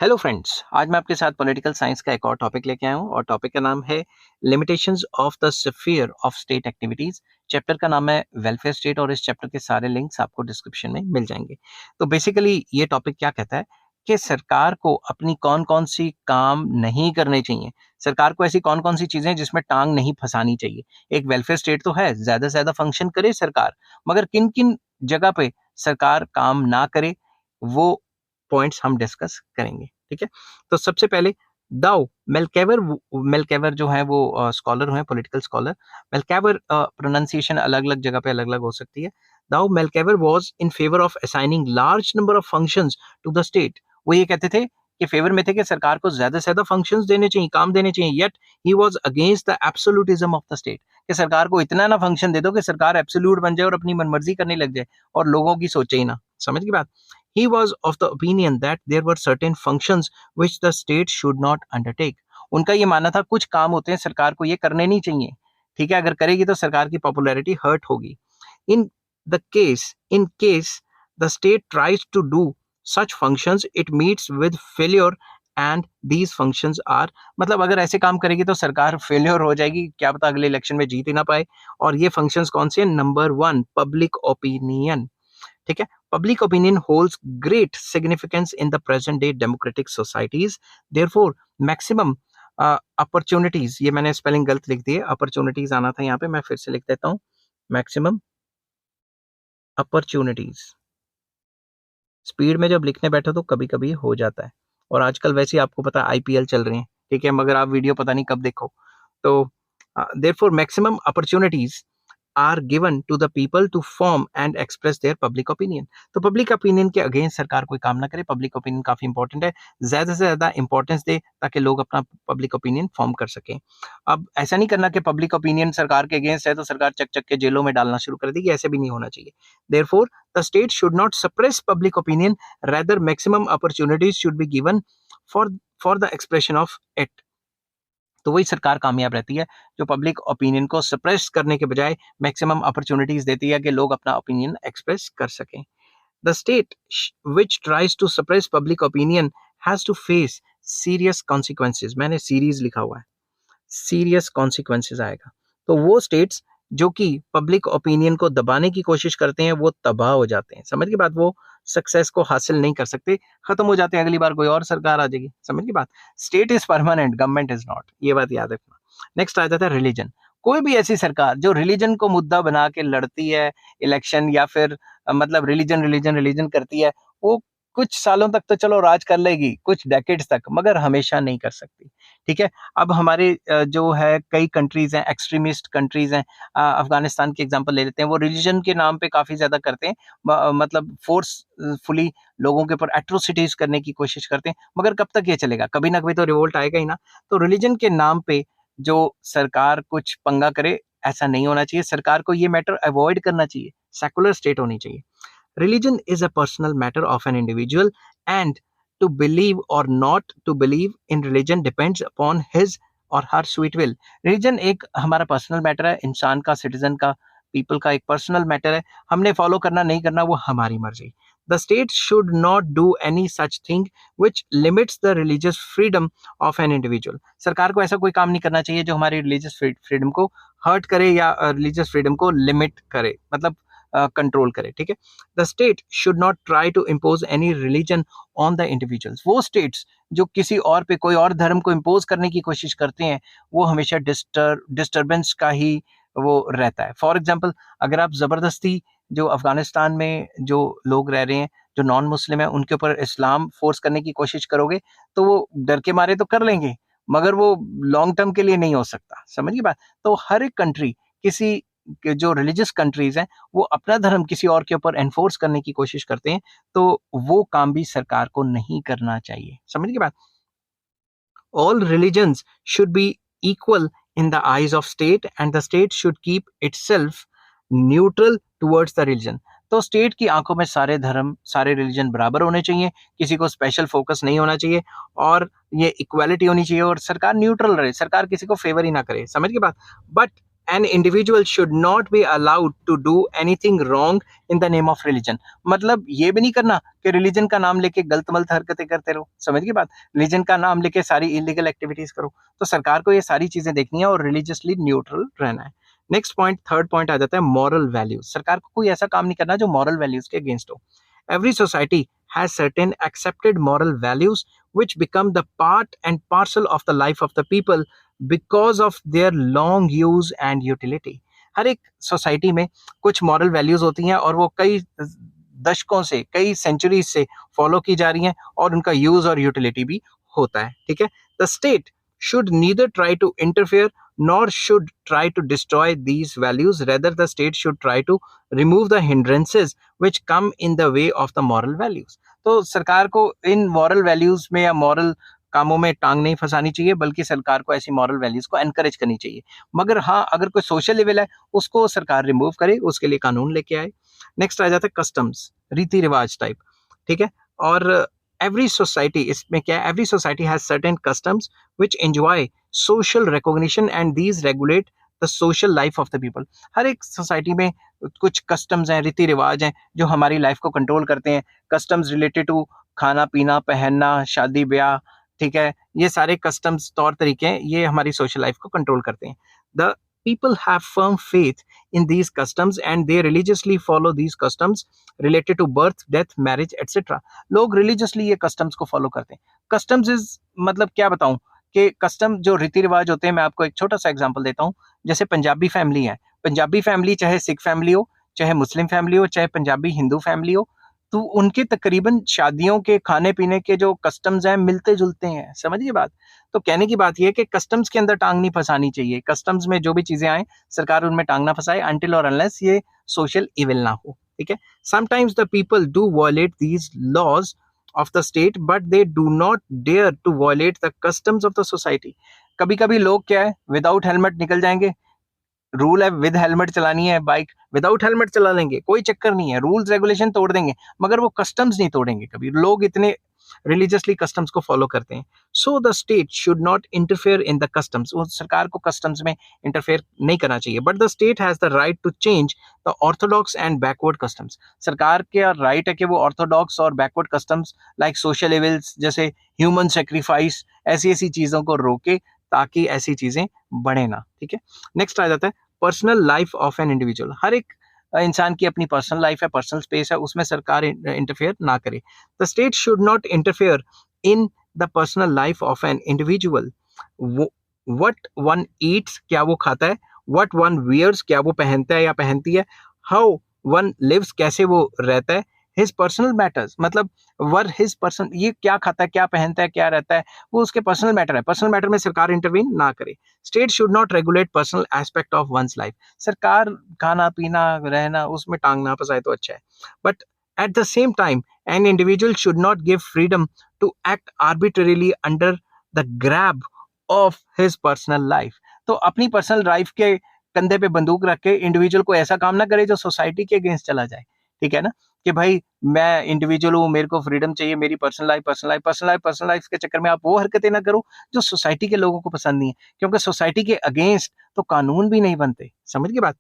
Hello friends, आज मैं आपके साथ पॉलिटिकल साइंस का एक और टॉपिक लेके आया हूँ और टॉपिक का नाम है limitations of the sphere of state activities. Chapter का नाम है वेलफेयर स्टेट और इस चैप्टर के सारे लिंक्स आपको डिस्क्रिप्शन में मिल जाएंगे। तो बेसिकली ये टॉपिक क्या कहता है कि सरकार को अपनी कौन कौन सी काम नहीं करने चाहिए, सरकार को ऐसी कौन कौन सी चीजें जिसमें टांग नहीं फंसानी चाहिए। एक वेलफेयर स्टेट तो है, ज्यादा से ज्यादा फंक्शन करे सरकार, मगर किन किन जगह पे सरकार काम ना करे वो पॉइंट्स हम डिस्कस करेंगे। ठीक है, तो सबसे पहले दाउ मेलकेवर, मेलकेवर जो है वो स्कॉलर हैं, पॉलिटिकल स्कॉलर। मेलकेवर प्रोनाउंसिएशन अलग अलग जगह पे अलग अलग हो सकती है। Though MacIver was in favour of assigning large number of functions to the state. वो ये कहते थे कि फेवर में थे कि सरकार को ज्यादा से ज्यादा फंक्शंस देने चाहिए, काम देने चाहिए। Yet he was against the absolutism of the state, कि सरकार को इतना ना फंक्शन दे दो कि सरकार एब्सोल्यूट बन जाए और अपनी मनमर्जी करने लग जाए और लोगों की सोचे ही ना। समझ की बात। He was of the opinion that there were certain functions which the state should not undertake. उनका ये मानना था कुछ काम होते हैं सरकार को ये करने नहीं चाहिए। ठीक है, अगर करेगी तो सरकार की पॉपुलैरिटी हर्ट होगी। In in case the state tries to do such functions, it meets with failure and these functions are, मतलब अगर ऐसे काम करेगी तो सरकार फेलियर हो जाएगी, क्या पता अगले इलेक्शन में जीत ही ना पाए। और ये फंक्शंस कौन से हैं? Number 1, public opinion. ठीक है, public opinion holds great significance in the present day democratic societies. Therefore maximum opportunities, ये मैंने स्पेलिंग गलत लिख दी है, अपॉर्चुनिटीज आना था यहाँ पे, मैं फिर से लिख देता हूँ, मैक्सिमम अपॉर्चुनिटीज। स्पीड में जब लिखने बैठो तो कभी कभी हो जाता है, और आजकल वैसे ही आपको पता है आईपीएल चल रहे हैं। ठीक है, मगर आप वीडियो पता नहीं कब देखो। तो therefore maximum opportunities are given to the people to form and express their public opinion। तो पब्लिक ओपिनियन के अगेंस्ट सरकार कोई काम ना करे। पब्लिक ओपिनियन काफी इंपॉर्टेंट है, ज्यादा से ज्यादा इंपॉर्टेंस दे ताकि लोग अपना पब्लिक ओपिनियन फॉर्म कर सकें। अब ऐसा नहीं करना कि पब्लिक ओपिनियन सरकार के अगेंस्ट है तो सरकार चक चक के जेलों में डालना शुरू कर देगी, ऐसे भी नहीं होना चाहिए। Therefore the state should not suppress public opinion, rather maximum opportunities should be given for the expression of it. तो वही सरकार कामयाब रहती है जो पब्लिक ओपिनियन को सप्रेस करने के बजाय मैक्सिमम अपॉर्चुनिटीज देती है कि लोग अपना ओपिनियन एक्सप्रेस कर सकें। The state which tries to suppress public opinion has to face serious consequences. मैंने सीरीज लिखा हुआ है, सीरियस कॉन्सिक्वेंसेज आएगा। तो वो स्टेट्स जो कि पब्लिक ओपिनियन को दबाने की कोशिश करते हैं वो तबाह हो जाते हैं। समझ की बात, वो सक्सेस को हासिल नहीं कर सकते, खत्म हो जाते हैं, अगली बार कोई और सरकार आ जाएगी। समझ की बात। State is permanent, government is not, ये बात याद रखना। नेक्स्ट आ जाता है रिलीजन। कोई भी ऐसी सरकार जो रिलीजन को मुद्दा बना के लड़ती है इलेक्शन, या फिर मतलब रिलीजन रिलीजन रिलीजन करती है, वो कुछ सालों तक तो चलो राज कर लेगी, कुछ डेकेड्स तक, मगर हमेशा नहीं कर सकती। ठीक है, अब हमारे जो है कई कंट्रीज हैं, एक्सट्रीमिस्ट कंट्रीज हैं, अफगानिस्तान की एग्जांपल ले लेते हैं, वो रिलीजन के नाम पे काफी ज्यादा करते हैं, मतलब फोर्सफुली लोगों के ऊपर एट्रोसिटीज करने की कोशिश करते हैं, मगर कब तक ये चलेगा? कभी ना कभी तो रिवोल्ट आएगा ही ना। तो रिलीजन के नाम पे जो सरकार कुछ पंगा करे, ऐसा नहीं होना चाहिए। सरकार को ये मैटर अवॉइड करना चाहिए, सेकुलर स्टेट होनी चाहिए। Religion is a personal matter of an individual, and to believe or not to believe in religion depends upon his or her sweet will। Religion एक हमारा पर्सनल मैटर है, इंसान का, citizen का, पीपल का एक पर्सनल मैटर है। हमने फॉलो करना नहीं करना वो हमारी मर्जी। The state should not do any such thing which limits the religious freedom of an individual। सरकार को ऐसा कोई काम नहीं करना चाहिए जो हमारी रिलीजियस फ्रीडम को हर्ट करे या रिलीजियस फ्रीडम को लिमिट करे, मतलब कंट्रोल करे। ठीक है, the state should not try to impose any religion on the individuals. वो स्टेट्स जो किसी और पे, कोई और धर्म को इम्पोज करने की कोशिश करते हैं, वो हमेशा डिस्टर्बेंस का ही वो रहता है। फॉर एग्जाम्पल, अगर आप जबरदस्ती जो अफगानिस्तान में जो लोग रह रहे हैं, जो नॉन मुस्लिम है, उनके ऊपर इस्लाम फोर्स करने की कोशिश करोगे तो वो डर के मारे तो कर लेंगे, मगर वो लॉन्ग टर्म के लिए नहीं हो सकता। समझिए बात। तो हर एक कंट्री, किसी जो रिलीजियस कंट्रीज हैं, वो अपना धर्म किसी और के ऊपर एनफोर्स करने की कोशिश करते हैं, तो वो काम भी सरकार को नहीं करना चाहिए। समझ की बात। All religions should be equal in the eyes of state and the state should keep itself neutral towards the religion। तो स्टेट की आंखों में सारे धर्म, सारे रिलीजन बराबर होने चाहिए, किसी को स्पेशल फोकस नहीं होना चाहिए, और ये इक्वालिटी होनी चाहिए, और सरकार न्यूट्रल रहे, सरकार किसी को फेवर ही ना करे। समझ की बात। But an individual should not be allowed to do anything wrong in the name of religion. मतलब ये भी नहीं करना कि रिलीजन का नाम लेके गलत मलत हरकतें करते रहो, समझ गई बात? रिलीजन का नाम लेके सारी इलीगल एक्टिविटीज करो। तो सरकार को ये सारी चीजें देखनी है और रिलीजियसली न्यूट्रल रहना है। नेक्स्ट पॉइंट, थर्ड पॉइंट आ जाता है मॉरल वैल्यूज। सरकार को कोई ऐसा काम नहीं करना जो मॉरल वैल्यूज के अगेंस्ट हो। Every society has certain accepted moral values which become the part and parcel of the life of the people because of their long use and utility. हर एक सोसाइटी में कुछ मॉरल वैल्यूज होती हैं और वो कई दशकों से, कई सेंचुरीज से फॉलो की जा रही हैं और उनका यूज और यूटिलिटी भी होता है, ठीक है? The state should neither try to interfere nor should try to destroy these values. Rather, the state should try to remove the hindrances which come in the way of the moral values. तो सरकार को इन moral values में या moral कामों में टांग नहीं फंसानी चाहिए, बल्कि सरकार को ऐसी मॉरल वैल्यूज को एनकरेज करनी चाहिए। मगर हाँ, अगर कोई सोशल लेवल है उसको सरकार रिमूव करे, उसके लिए कानून लेके आए। नेक्स्ट आ जाता है कस्टम्स, रीति रिवाज टाइप, ठीक है? और एवरी सोसाइटी, इसमें क्या है, every society has certain customs which enjoy social recognition and these regulate the social life of the people. हर एक सोसाइटी में कुछ कस्टम्स हैं, रीति रिवाज हैं जो हमारी लाइफ को कंट्रोल करते हैं। कस्टम्स रिलेटेड टू खाना पीना, पहनना, शादी ब्याह, ठीक है? ये सारे कस्टम्स, तौर तरीके हैं, ये हमारी सोशल लाइफ को कंट्रोल करते हैं। The people have firm faith in these customs and they religiously follow these customs related to birth, death, marriage, etc. लोग religiously ये customs को follow करते हैं। customs is मतलब क्या बताऊं कि custom जो रीति रिवाज होते हैं, मैं आपको एक छोटा सा एग्जांपल देता हूं। जैसे पंजाबी फैमिली है, पंजाबी फैमिली चाहे सिख फैमिली हो, चाहे मुस्लिम फैमिली हो, चाहे पंजाबी हिंदू फैमिली हो, तो उनके तकरीबन शादियों के खाने पीने के जो कस्टम्स हैं मिलते जुलते हैं, समझिए बात? तो कहने की बात यह है कि कस्टम्स के अंदर टांग नहीं फंसानी चाहिए। कस्टम्स में जो भी चीजें आए सरकार उनमें टांग ना फंसाए अनटिल और अनलेस ये सोशल इविल ना हो, ठीक है? Sometimes the people do violate these laws of the state but they do not dare to violate the customs of the society. कभी कभी लोग क्या है, विदाउट हेलमेट निकल जाएंगे, रूल है विद हेलमेट चलानी है बाइक, विदाउट हेलमेट चला लेंगे, कोई चक्कर नहीं है, रूल्स रेगुलेशन तोड़ देंगे, मगर वो कस्टम्स नहीं तोड़ेंगे कभी। लोग इतने रिलीजियसली कस्टम्स को फॉलो करते हैं। So the state should not interfere in the customs, वो सरकार को कस्टम्स में इंटरफेयर नहीं करना चाहिए। But the state has the right to change the orthodox and backward customs. सरकार का राइट है कि वो ऑर्थोडॉक्स और backward customs like social evils, जैसे ह्यूमन सेक्रीफाइस, ऐसी ऐसी चीजों को रोके ताकि ऐसी चीजें बढ़े ना, ठीक है? नेक्स्ट आ जाता है personal life of an individual. हर एक इंसान की अपनी पर्सनल लाइफ है, पर्सनल स्पेस है, उसमें सरकार इंटरफेयर ना करे। The state should not interfere in the personal life of an individual. What one eats, क्या वो खाता है, व्हाट वन वियर्स, क्या वो पहनता है या पहनती है, हाउ वन लिव्स, कैसे वो रहता है, हिज पर्सनल मैटर्स, मतलब वर हिज पर्सन, ये क्या खाता है, क्या पहनता है, क्या रहता है, वो उसके पर्सनल मैटर है। पर्सनल मैटर में सरकार इंटरवीन ना करे। State should not regulate personal aspect of one's life. सरकार खाना पीना रहना उसमें टांग ना फंसाए तो अच्छा है। But at the same time an individual should not give freedom to act arbitrarily under the grab of his personal life. तो अपनी पर्सनल लाइफ के कंधे पे बंदूक रख के इंडिविजुअल को ऐसा काम ना करे जो सोसाइटी के अगेंस्ट चला जाए, ठीक है ना? कि भाई मैं इंडिविजुअल हूँ, मेरे को फ्रीडम चाहिए, मेरी पर्सनल लाइफ के चक्कर में आप वो हरकतें ना करो जो सोसाइटी के लोगों को पसंद नहीं है, क्योंकि सोसाइटी के अगेंस्ट तो कानून भी नहीं बनते, समझ गए बात?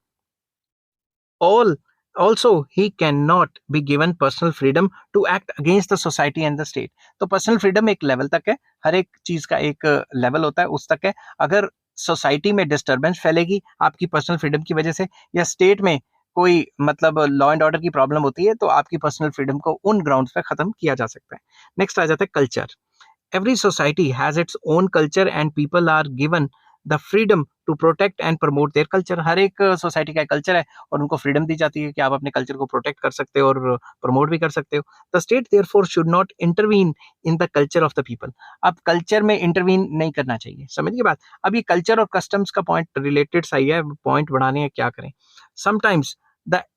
All also he cannot be given personal freedom to act against the society and the state. तो पर्सनल फ्रीडम एक लेवल तक है, हर एक चीज का एक लेवल होता है, उस तक है। अगर सोसाइटी में डिस्टर्बेंस फैलेगी आपकी पर्सनल फ्रीडम की वजह से, या स्टेट में कोई मतलब लॉ एंड ऑर्डर की प्रॉब्लम होती है, तो आपकी पर्सनल फ्रीडम को उन ग्राउंड्स पे खत्म किया जा सकता है। नेक्स्ट आ जाता है culture. Every society has its own culture and people are given the freedom to protect and promote their culture. हर एक सोसाइटी का कल्चर है और उनको फ्रीडम दी जाती है कि आप अपने कल्चर को प्रोटेक्ट कर सकते हो और प्रमोट भी कर सकते हो। The state therefore should not intervene in the culture of the people. अब कल्चर में इंटरवीन नहीं करना चाहिए, समझिए बात? अब ये कल्चर और कस्टम्स का पॉइंट रिलेटेड सही है, पॉइंट बढ़ाने हैं, क्या करें? Sometimes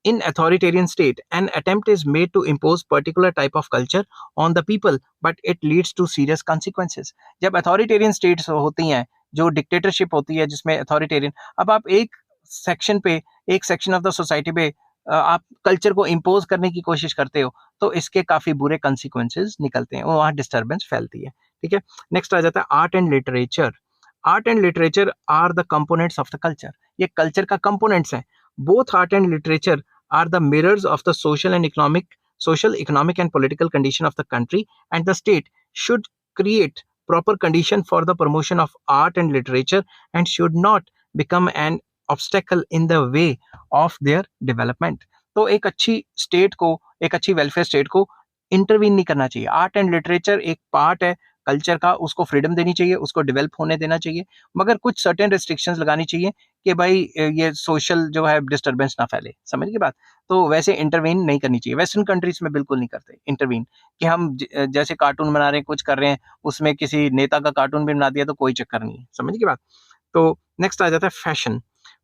in authoritarian state an attempt is made to impose particular type of culture on the people but it leads to serious consequences. जब authoritarian states होती हैं, जो डिक्टेटरशिप होती है जिसमें अथॉरिटेरियन, अब आप एक सेक्शन पे, एक सेक्शन ऑफ द सोसाइटी पे आप कल्चर को इम्पोज करने की कोशिश करते हो, तो इसके काफी बुरे कॉन्सिक्वेंसेस निकलते हैं, वहाँ डिस्टर्बेंस फैलती है, ठीक है? नेक्स्ट आ जाता है art and literature. Art and literature are the components of the culture. ये कल्चर का कंपोनेंट्स हैं. Both art and literature are the mirrors of the social, economic and political condition of the country, and the state should create proper condition for the promotion of art and literature and should not become an obstacle in the way of their development. तो एक अच्छी state को, एक अच्छी welfare state को intervene नहीं करना चाहिए. आर्ट एंड लिटरेचर एक पार्ट है कल्चर का, उसको फ्रीडम देनी चाहिए, उसको डेवलप होने देना चाहिए, मगर कुछ सर्टेन रिस्ट्रिक्शंस लगानी चाहिए कि भाई ये सोशल जो है डिस्टर्बेंस ना फैले. समझ की बात. तो वैसे इंटरवीन नहीं करनी चाहिए. वेस्टर्न कंट्रीज में बिल्कुल नहीं करते इंटरवीन, कि हम जैसे कार्टून बना रहे हैं, कुछ कर रहे हैं, उसमें किसी नेता का कार्टून भी बना दिया तो कोई चक्कर नहीं है. समझ की बात. तो नेक्स्ट आ जाता है fashion.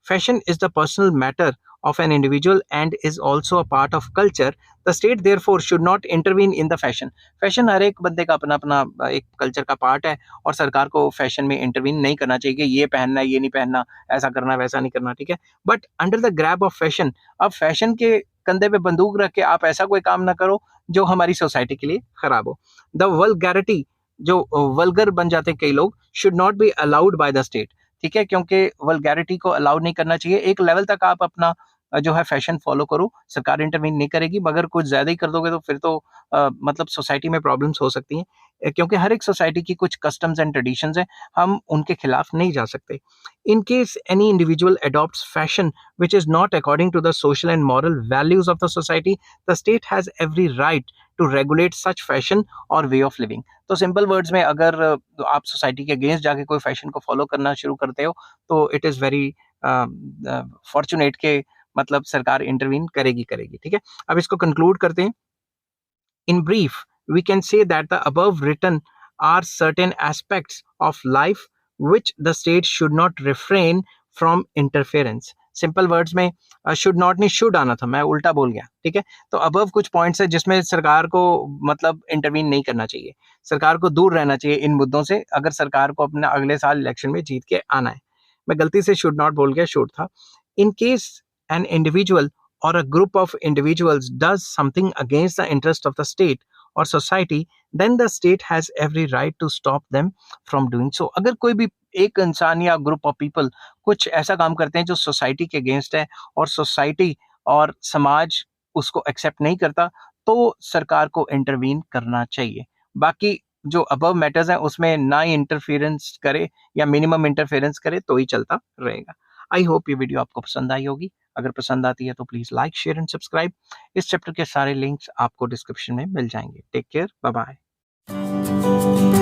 Fashion is the personal matter of an individual and is also a part of culture. The state therefore should not intervene in the fashion. Fashion हर एक बंदे का अपना अपना एक कल्चर का पार्ट है और सरकार को फैशन में इंटरवीन नहीं करना चाहिए कि ये पहनना है, ये नहीं पहनना, ऐसा करना वैसा नहीं करना. ठीक है. But under the grab of fashion, अब फैशन के कंधे पे बंदूक रख के आप ऐसा कोई काम ना करो जो हमारी सोसाइटी के लिए खराब हो. द वल्गैरिटी, जो वल्गर बन जाते हैं कई लोग, should not be allowed by the state. ठीक है, क्योंकि वल्गैरिटी को अलाउ नहीं करना चाहिए. एक लेवल तक आप अपना जो है फैशन फॉलो करो, सरकार इंटरवीन नहीं करेगी, मगर कुछ ज्यादा ही कर दोगे तो फिर तो मतलब सोसाइटी में प्रॉब्लम्स हो सकती हैं, क्योंकि हर एक सोसाइटी की कुछ कस्टम्स एंड ट्रेडिशंस हैं, हम उनके खिलाफ नहीं जा सकते. In case any individual adopts fashion which is not according to the social and moral values of the society, the state has every right to regulate such fashion और way of living. तो simple words में, अगर आप society के against जाके कोई fashion को follow करना शुरू करते हो तो इट इज वेरी फॉर्चुनेट के मतलब सरकार इंटरवीन करेगी. ठीक है. अब इसको कंक्लूड करते हैं. In brief, we can say that the above written are certain aspects of life which the state should not refrain from interference. Simple words में शुड नॉट नहीं शुड आना था, मैं उल्टा बोल गया. ठीक है. तो अबव कुछ पॉइंट्स है जिसमें सरकार को मतलब इंटरवीन नहीं करना चाहिए, सरकार को दूर रहना चाहिए इन मुद्दों से, अगर सरकार को अपना अगले साल इलेक्शन में जीत के आना है. मैं गलती से शुड नॉट बोल गया, शुड था. In case an individual or a group of individuals does something against the interest of the state or society, then the state has every right to stop them from doing so. अगर कोई भी एक इंसान या group of people कुछ ऐसा काम करते हैं जो सोसाइटी के अगेंस्ट है और सोसाइटी और समाज उसको एक्सेप्ट नहीं करता, तो सरकार को इंटरवीन करना चाहिए. बाकी जो अबव मैटर्स हैं उसमें ना ही इंटरफेरेंस करे या मिनिमम इंटरफेरेंस करे तो ही चलता रहेगा. आई होप ये वीडियो आपको पसंद आई होगी. अगर पसंद आती है तो please like, share and subscribe. इस चैप्टर के सारे लिंक्स आपको डिस्क्रिप्शन में मिल जाएंगे. Take care, bye bye.